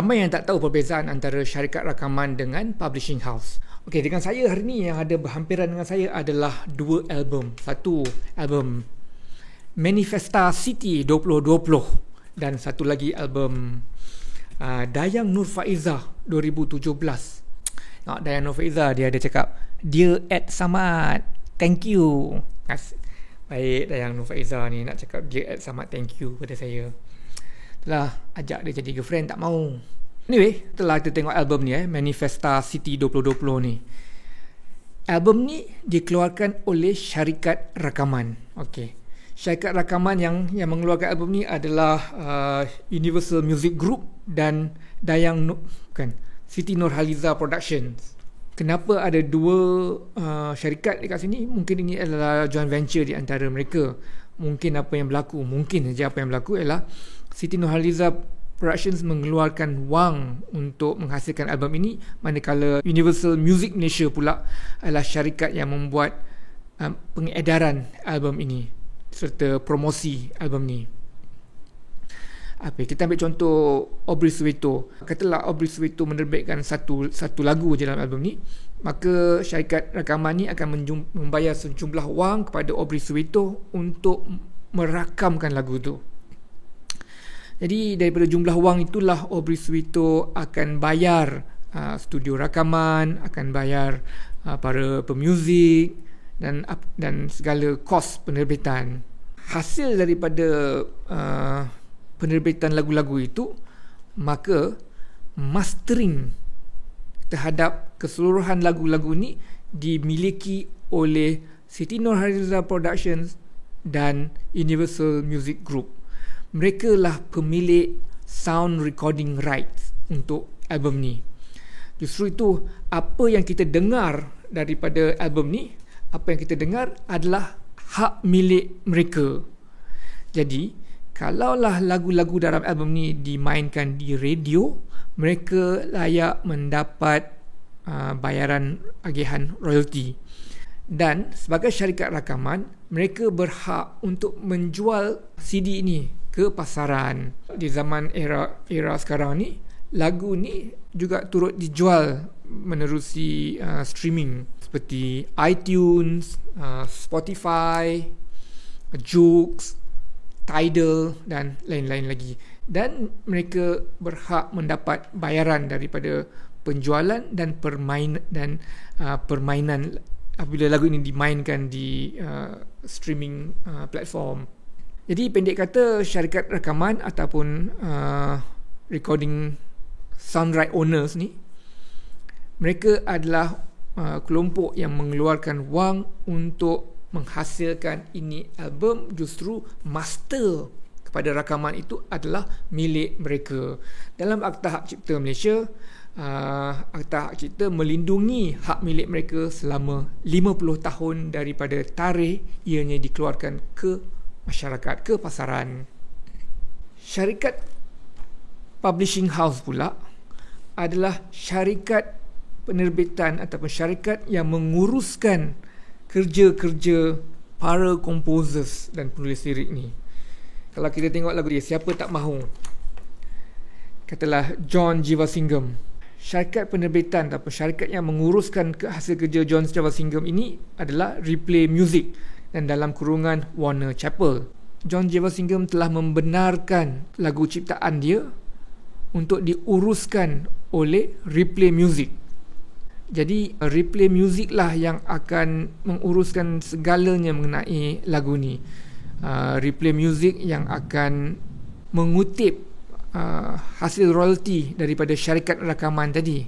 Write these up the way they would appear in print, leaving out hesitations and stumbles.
Ramai yang tak tahu perbezaan antara syarikat rakaman dengan publishing house. Okey, dengan saya hari ni yang ada berhampiran dengan saya adalah dua album. Satu album Manifesta City 2020 dan satu lagi album Dayang Nur Faizah 2017. Dayang Nur Faizah dia ada cakap, "Dear Ed Samad, thank you." Baik, Dayang Nur Faizah ni nak cakap Dear Ed Samad, thank you pada saya. Telah ajak dia jadi girlfriend, tak mau. Anyway, telah kita tengok album ni Manifesta City 2020 ni. Album ni dikeluarkan oleh syarikat rakaman. Okey. Syarikat rakaman yang mengeluarkan album ni adalah Universal Music Group dan Siti Nurhaliza Productions. Kenapa ada dua syarikat dekat sini? Mungkin ini adalah joint venture di antara mereka. Mungkin apa yang berlaku ialah Siti Nurhaliza Productions mengeluarkan wang untuk menghasilkan album ini, manakala Universal Music Malaysia pula adalah syarikat yang membuat pengedaran album ini serta promosi album ni. Kita ambil contoh Aubrey Soweto. Katalah Aubrey Soweto menerbitkan satu lagu je dalam album ni, maka syarikat rakaman ni akan membayar sejumlah wang kepada Aubrey Soweto untuk merakamkan lagu tu. Jadi daripada jumlah wang itulah Aubrey Soweto akan bayar studio rakaman, akan bayar para pemuzik dan segala kos penerbitan. Hasil daripada penerbitan lagu-lagu itu, maka mastering terhadap keseluruhan lagu-lagu ni dimiliki oleh Siti Nurhaliza Productions dan Universal Music Group. Mereka lah pemilik sound recording rights untuk album ni. Justru itu, apa yang kita dengar daripada album ni, apa yang kita dengar adalah hak milik mereka. Jadi, kalaulah lagu-lagu dalam album ni dimainkan di radio, mereka layak mendapat bayaran agihan royalty. Dan sebagai syarikat rakaman, mereka berhak untuk menjual CD ini ke pasaran. Di zaman era sekarang ni, lagu ni juga turut dijual menerusi streaming seperti iTunes, Spotify, Joox, Tidal dan lain-lain lagi. Dan mereka berhak mendapat bayaran daripada penjualan dan permainan apabila lagu ini dimainkan di streaming platform. Jadi pendek kata, syarikat rakaman ataupun recording sound right owners ni, mereka adalah kelompok yang mengeluarkan wang untuk menghasilkan ini album. Justru master kepada rakaman itu adalah milik mereka. Dalam Akta Hak Cipta Malaysia, Akta Hak Cipta melindungi hak milik mereka selama 50 tahun daripada tarikh ianya dikeluarkan ke masyarakat, ke pasaran. Syarikat publishing house pula adalah syarikat penerbitan ataupun syarikat yang menguruskan kerja-kerja para composers dan penulis lirik ni. Kalau kita tengok lagu dia, Siapa Tak Mahu, katalah John Jeevasingham. Syarikat penerbitan ataupun syarikat yang menguruskan hasil kerja John Jeevasingham ini adalah Replay Music dan dalam kurungan Warner Chappell. John Jeevasingham telah membenarkan lagu ciptaan dia untuk diuruskan oleh Replay Music. Jadi Replay Music lah yang akan menguruskan segalanya mengenai lagu ni. Replay Music yang akan mengutip hasil royalty daripada syarikat rakaman tadi.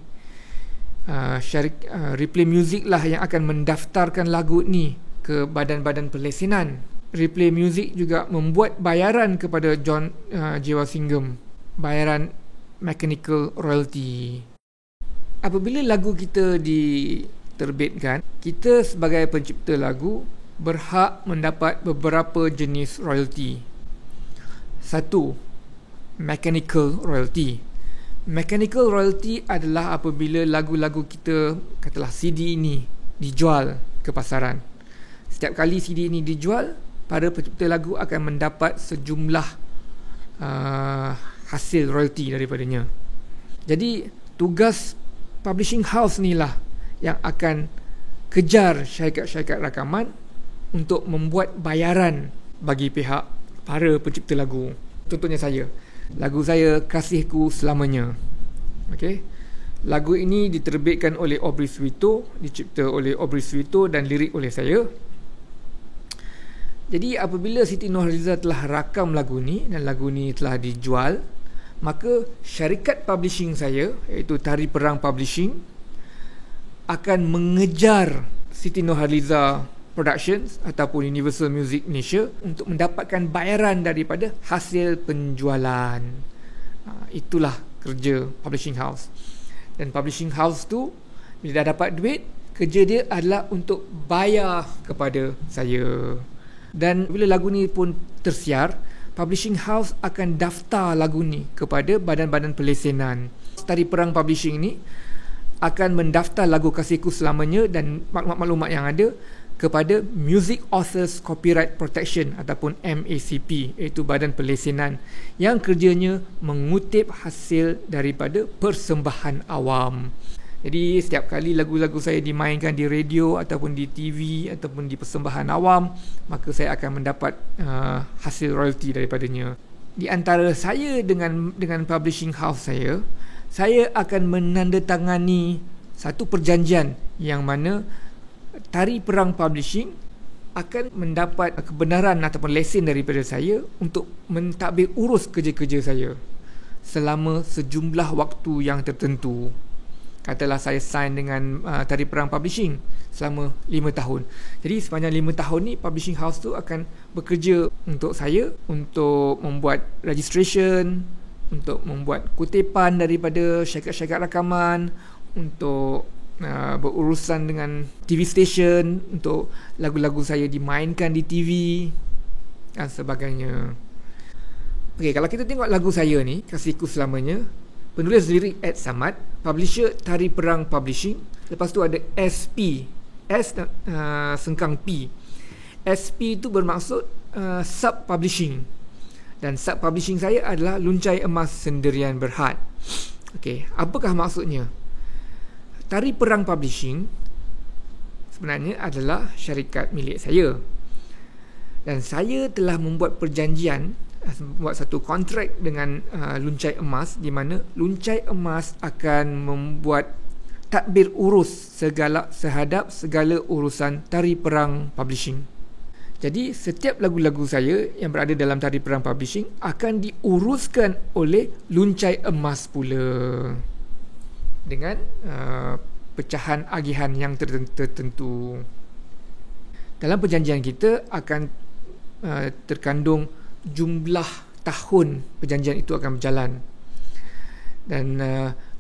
Replay Music lah yang akan mendaftarkan lagu ni ke badan-badan perlesenan. Replay Music juga membuat bayaran kepada John Jeevasingham, bayaran mechanical royalty. Apabila lagu kita diterbitkan, kita sebagai pencipta lagu berhak mendapat beberapa jenis royalty. Satu, mechanical royalty. Mechanical royalty adalah apabila lagu-lagu kita, katalah CD ini, dijual ke pasaran. Setiap kali CD ini dijual, para pencipta lagu akan mendapat sejumlah hasil royalty daripadanya. Jadi tugas publishing house ni lah yang akan kejar syarikat-syarikat rakaman untuk membuat bayaran bagi pihak para pencipta lagu. Contohnya lagu saya Kasihku Selamanya. Okey. Lagu ini diterbitkan oleh Aubrey Suito, dicipta oleh Aubrey Suito dan lirik oleh saya. Jadi apabila Siti Nurhaliza telah rakam lagu ni dan lagu ni telah dijual, maka syarikat publishing saya, iaitu Tari Perang Publishing, akan mengejar Siti Nurhaliza Productions ataupun Universal Music Malaysia untuk mendapatkan bayaran daripada hasil penjualan. Itulah kerja publishing house. Dan publishing house tu bila dah dapat duit, kerja dia adalah untuk bayar kepada saya. Dan bila lagu ni pun tersiar, publishing house akan daftar lagu ni kepada badan-badan pelesenan. Tari Perang Publishing ni akan mendaftar lagu Kasihku Selamanya dan maklumat-maklumat yang ada kepada Music Authors Copyright Protection ataupun MACP, iaitu badan pelesenan yang kerjanya mengutip hasil daripada persembahan awam. Jadi setiap kali lagu-lagu saya dimainkan di radio ataupun di TV ataupun di persembahan awam, maka saya akan mendapat hasil royalty daripadanya. Di antara saya dengan publishing house saya akan menandatangani satu perjanjian yang mana Tari Perang Publishing akan mendapat kebenaran ataupun lesen daripada saya untuk mentadbir urus kerja-kerja saya selama sejumlah waktu yang tertentu. Katalah saya sign dengan Tari Perang Publishing selama 5 tahun. Jadi sepanjang 5 tahun ni publishing house tu akan bekerja untuk saya untuk membuat registration, untuk membuat kutipan daripada syarikat-syarikat rakaman, untuk berurusan dengan TV station untuk lagu-lagu saya dimainkan di TV dan sebagainya. Okey, kalau kita tengok lagu saya ni, Kasihku Selamanya, penulis lirik Ed Samad, publisher Tari Perang Publishing, lepas tu ada SP, S sengkang P. SP itu bermaksud sub publishing, dan sub publishing saya adalah Luncai Emas Sendirian Berhad. Okey, apakah maksudnya? Tari Perang Publishing sebenarnya adalah syarikat milik saya, dan saya telah membuat perjanjian, membuat satu kontrak dengan Luncai Emas, di mana Luncai Emas akan membuat tadbir urus segala urusan Tari Perang Publishing. Jadi setiap lagu-lagu saya yang berada dalam Tari Perang Publishing akan diuruskan oleh Luncai Emas pula, dengan pecahan agihan yang tertentu. Dalam perjanjian kita akan terkandung jumlah tahun perjanjian itu akan berjalan, dan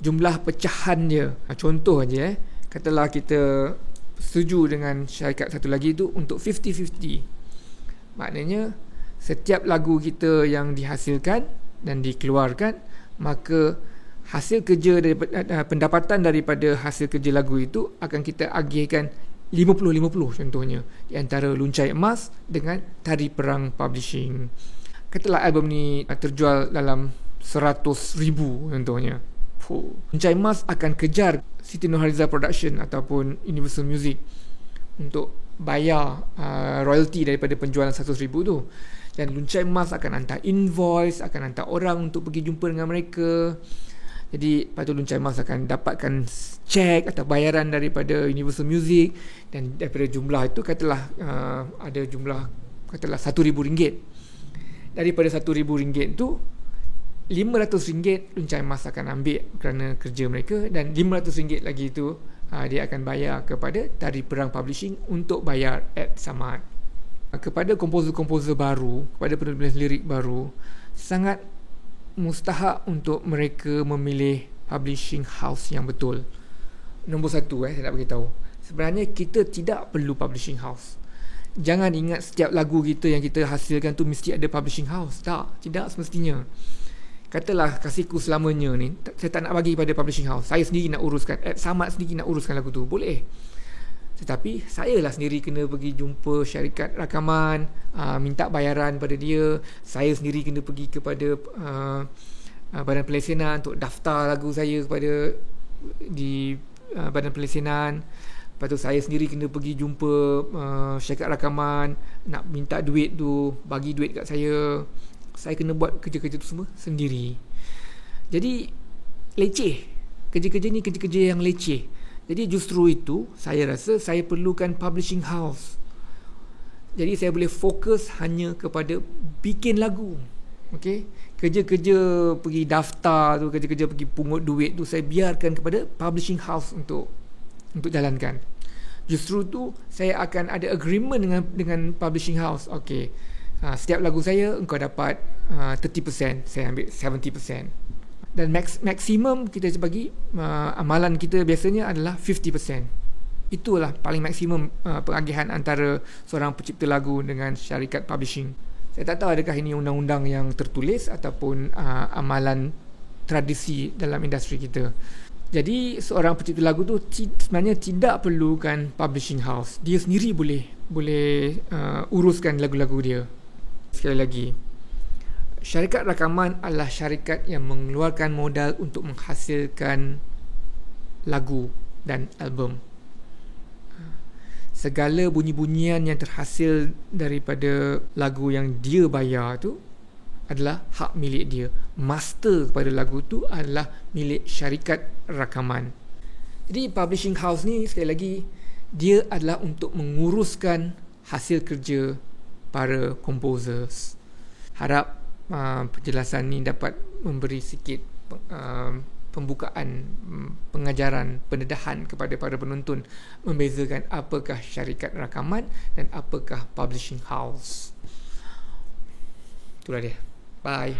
jumlah pecahan dia. Contoh aja, katalah kita setuju dengan syarikat satu lagi itu untuk 50-50. Maknanya setiap lagu kita yang dihasilkan dan dikeluarkan, maka hasil kerja daripada pendapatan daripada hasil kerja lagu itu akan kita agihkan 50-50 contohnya di antara Luncai Emas dengan Tari Perang Publishing. Katalah album ni terjual dalam 100,000 contohnya, Luncai Emas akan kejar Siti Nurhaliza Production ataupun Universal Music untuk bayar royalty daripada penjualan 100,000 tu. Dan Luncai Emas akan hantar invoice, akan hantar orang untuk pergi jumpa dengan mereka. Jadi lepas tu Luncai Emas akan dapatkan cek atau bayaran daripada Universal Music, dan daripada jumlah itu katalah ada jumlah katalah RM1,000. Daripada RM1,000 tu RM500 Luncai Emas akan ambil kerana kerja mereka, dan RM500 lagi tu dia akan bayar kepada Tari Perang Publishing untuk bayar Ed Samad. Kepada komposer-komposer baru, kepada penulis lirik baru, sangat mustahak untuk mereka memilih publishing house yang betul. Nombor satu, saya nak beritahu, sebenarnya kita tidak perlu publishing house. Jangan ingat setiap lagu kita yang kita hasilkan tu mesti ada publishing house. Tidak semestinya. Katalah Kasihku Selamanya ni, saya tak nak bagi pada publishing house, saya sendiri nak uruskan, Samad sendiri nak uruskan lagu tu, boleh. Tetapi saya lah sendiri kena pergi jumpa syarikat rakaman, minta bayaran pada dia. Saya sendiri kena pergi kepada Badan Pelesenan untuk daftar lagu saya kepada di Badan Pelesenan. Lepas tu saya sendiri kena pergi jumpa syarikat rakaman, nak minta duit tu, bagi duit kat saya. Saya kena buat kerja-kerja tu semua sendiri. Jadi leceh. Kerja-kerja ni kerja-kerja yang leceh. Jadi justru itu saya rasa saya perlukan publishing house. Jadi saya boleh fokus hanya kepada bikin lagu. Okey, kerja-kerja pergi daftar tu, kerja-kerja pergi pungut duit tu saya biarkan kepada publishing house untuk jalankan. Justru tu saya akan ada agreement dengan publishing house. Okey, setiap lagu saya engkau dapat 30%, saya ambil 70%. Dan maksimum kita bagi amalan kita biasanya adalah 50%. Itulah paling maksimum pengagihan antara seorang pencipta lagu dengan syarikat publishing. Saya tak tahu adakah ini undang-undang yang tertulis ataupun amalan tradisi dalam industri kita. Jadi seorang pencipta lagu tu sebenarnya tidak perlukan publishing house. Dia sendiri boleh uruskan lagu-lagu dia. Sekali lagi, syarikat rakaman adalah syarikat yang mengeluarkan modal untuk menghasilkan lagu dan album. Segala bunyi-bunyian yang terhasil daripada lagu yang dia bayar tu adalah hak milik dia. Master kepada lagu tu adalah milik syarikat rakaman. Jadi publishing house ni sekali lagi, dia adalah untuk menguruskan hasil kerja para composers. Harap penjelasan ni dapat memberi sikit pembukaan, pengajaran, pendedahan kepada para penonton membezakan apakah syarikat rakaman dan apakah publishing house. Itulah dia. Bye.